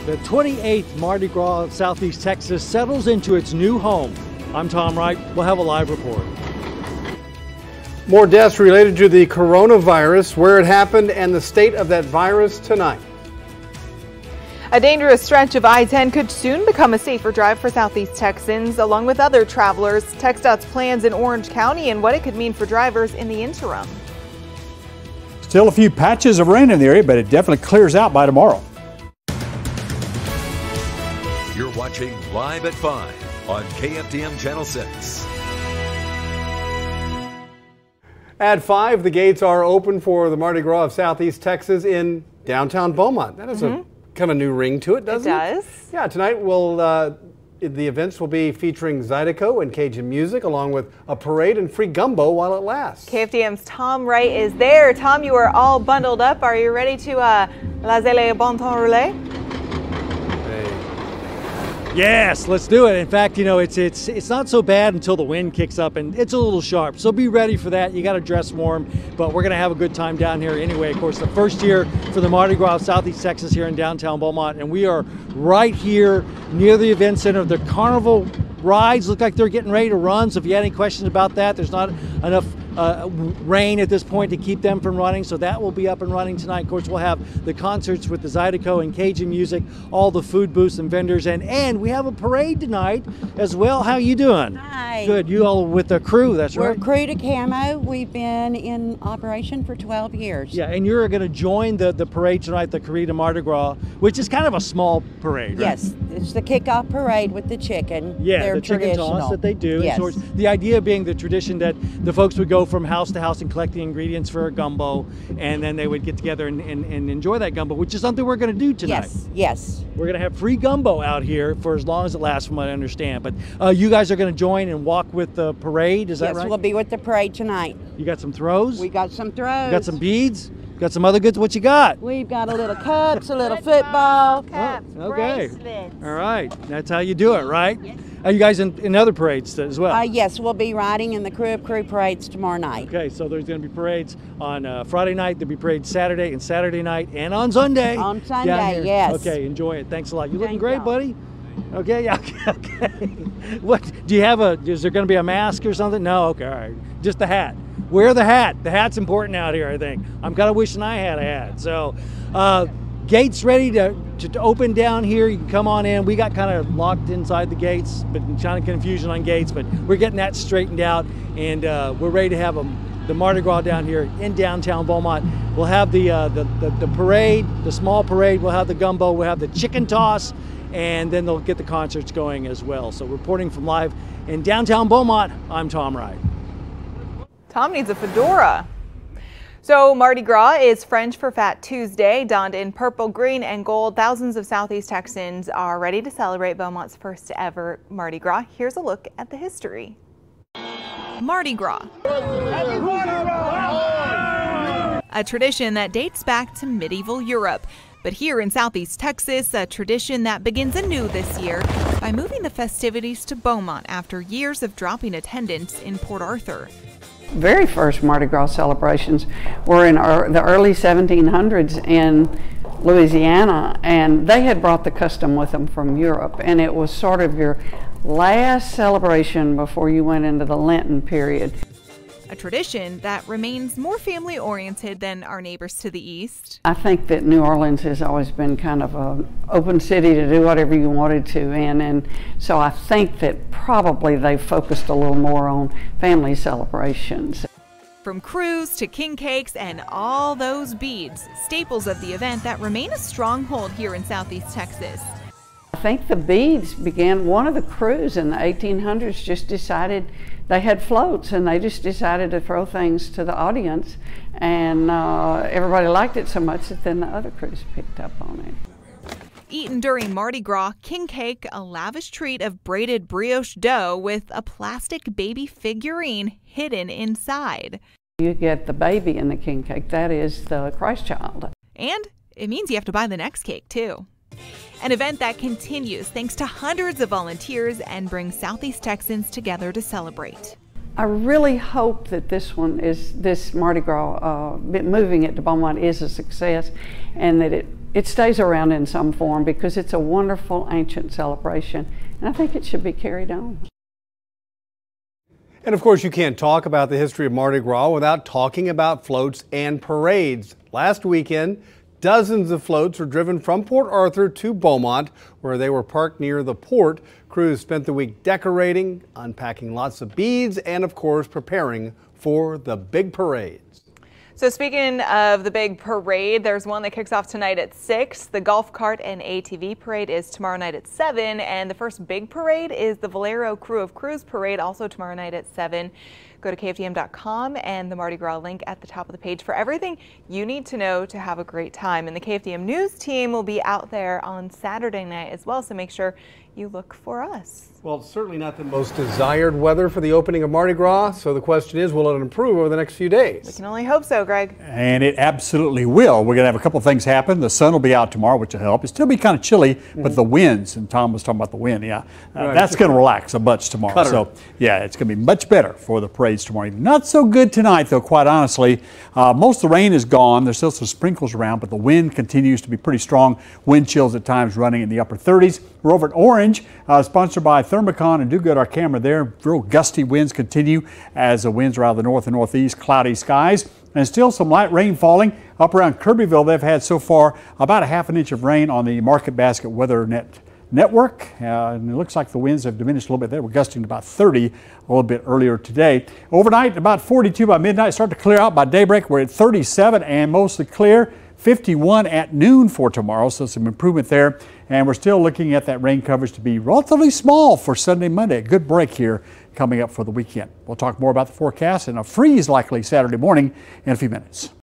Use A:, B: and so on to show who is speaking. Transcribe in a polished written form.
A: The 28th Mardi Gras of Southeast Texas settles into its new home. I'm Tom Wright. We'll have a live report.
B: More deaths related to the coronavirus, where it happened, and the state of that virus tonight.
C: A dangerous stretch of I-10 could soon become a safer drive for Southeast Texans, along with other travelers. TxDOT's plans in Orange County and what it could mean for drivers in the interim.
D: Still a few patches of rain in the area, but it definitely clears out by tomorrow.
E: You're watching Live at 5 on KFDM Channel 6.
B: At 5, the gates are open for the Mardi Gras of Southeast Texas in downtown Beaumont. That is a kind of new ring to it, doesn't it?
C: It does.
B: Yeah, tonight the events will be featuring Zydeco and Cajun music, along with a parade and free gumbo while it lasts.
C: KFDM's Tom Wright is there. Tom, you are all bundled up. Are you ready to laissez le bon temps rouler?
A: Yes, let's do it. In fact, you know, it's not so bad until the wind kicks up and it's a little sharp. So be ready for that. You got to dress warm, but we're going to have a good time down here anyway. Of course, the first year for the Mardi Gras of Southeast Texas here in downtown Beaumont, and we are right here near the event center. The carnival rides look like they're getting ready to run. So if you had any questions about that, there's not enough rain at this point to keep them from running, so that will be up and running tonight. Of course, we'll have the concerts with the Zydeco and Cajun music, all the food booths and vendors, and we have a parade tonight as well. How you doing?
F: Hi.
A: Good. You all with the crew, that's
F: We're
A: right?
F: Crew to Camo. We've been in operation for 12 years.
A: Yeah, and you're going to join the parade tonight, the Corrida Mardi Gras, which is kind of a small parade, right?
F: Yes, it's the kickoff parade with the chicken.
A: Yeah,
F: They're
A: the chicken toss that they do.
F: Yes.
A: And so the idea being the tradition that the folks would go from house to house and collect the ingredients for a gumbo, and then they would get together and enjoy that gumbo, which is something we're going to do tonight.
F: Yes, yes.
A: We're going to have free gumbo out here for as long as it lasts, from what I understand. But you guys are going to join and walk with the parade, is that right?
F: Yes, we'll be with the parade tonight.
A: You got some throws?
F: We got some throws.
A: You got some beads? You got some other goods? What you got?
F: We've got a little cups, a little football.
C: Caps,
A: okay.
C: bracelets.
A: All right. That's how you do it, right? Yes. Are you guys in other parades as well?
F: Yes, we'll be riding in the Crew of Crew parades tomorrow night.
A: Okay, so there's going to be parades on Friday night, there'll be parades Saturday and Saturday night, and on Sunday.
F: On Sunday, yes.
A: Okay, enjoy it. Thanks a lot. You're looking
F: Thank
A: great,
F: y'all.
A: buddy. Okay, yeah, okay. What, do you have is there going to be a mask or something? No, okay, all right. Just the hat. Wear the hat. The hat's important out here, I think. I'm kind of wishing I had a hat. So, gates ready to open down here. You can come on in. We got kind of locked inside the gates, but kind of confusion on gates, but we're getting that straightened out, and we're ready to have the Mardi Gras down here in downtown Beaumont. We'll have the parade, the small parade. We'll have the gumbo. We'll have the chicken toss, and then they'll get the concerts going as well. So reporting from live in downtown Beaumont, I'm Tom Wright.
C: Tom needs a fedora. So Mardi Gras is French for Fat Tuesday. Donned in purple, green, and gold, thousands of Southeast Texans are ready to celebrate Beaumont's first ever Mardi Gras. Here's a look at the history. Mardi Gras. A tradition that dates back to medieval Europe. But here in Southeast Texas, a tradition that begins anew this year by moving the festivities to Beaumont after years of dropping attendance in Port Arthur.
G: Very first Mardi Gras celebrations were in the early 1700s in Louisiana, and they had brought the custom with them from Europe, and it was sort of your last celebration before you went into the Lenten period.
C: A tradition that remains more family-oriented than our neighbors to the east.
G: I think that New Orleans has always been kind of an open city to do whatever you wanted to in, and so I think that probably they focused a little more on family celebrations.
C: From crews to king cakes and all those beads, staples of the event that remain a stronghold here in Southeast Texas.
G: I think the beads began, one of the crews in the 1800s just decided, they had floats and they just decided to throw things to the audience, and everybody liked it so much that then the other crews picked up on it.
C: Eaten during Mardi Gras, king cake, a lavish treat of braided brioche dough with a plastic baby figurine hidden inside.
G: You get the baby in the king cake, that is the Christ child.
C: And it means you have to buy the next cake too. An event that continues thanks to hundreds of volunteers and brings Southeast Texans together to celebrate.
G: I really hope that this Mardi Gras, moving it to Beaumont, is a success, and that it it stays around in some form because it's a wonderful ancient celebration, and I think it should be carried on.
B: And of course, you can't talk about the history of Mardi Gras without talking about floats and parades. Last weekend, dozens of floats were driven from Port Arthur to Beaumont, where they were parked near the port. Crews spent the week decorating, unpacking lots of beads, and of course, preparing for the big parades.
C: So speaking of the big parade, there's one that kicks off tonight at 6. The golf cart and ATV parade is tomorrow night at 7. And the first big parade is the Valero Crew of Crews parade, also tomorrow night at 7. Go to KFDM.com and the Mardi Gras link at the top of the page for everything you need to know to have a great time. And the KFDM News team will be out there on Saturday night as well, so make sure you look for us.
B: Well, it's certainly not the most desired weather for the opening of Mardi Gras, so the question is, will it improve over the next few days?
C: We can only hope so, Greg.
D: And it absolutely will. We're going to have a couple of things happen. The sun will be out tomorrow, which will help. It'll still be kind of chilly, but the winds, and Tom was talking about the wind,
B: Right.
D: that's going to relax a bunch tomorrow.
B: Cutter.
D: So, yeah, it's going to be much better for the parades tomorrow. Not so good tonight, though, quite honestly. Most of the rain is gone. There's still some sprinkles around, but the wind continues to be pretty strong. Wind chills at times running in the upper 30s. We're over at Orange, sponsored by Thermicon and Do Good, our camera there. Real gusty winds continue as the winds are out of the north and northeast, cloudy skies. And still some light rain falling up around Kirbyville. They've had so far about a ½ inch of rain on the Market Basket Weather Network. And it looks like the winds have diminished a little bit. They were gusting to about 30 a little bit earlier today. Overnight, about 42 by midnight. Start to clear out by daybreak. We're at 37 and mostly clear. 51 at noon for tomorrow, so some improvement there. And we're still looking at that rain coverage to be relatively small for Sunday, Monday. A good break here coming up for the weekend. We'll talk more about the forecast and a freeze likely Saturday morning in a few minutes.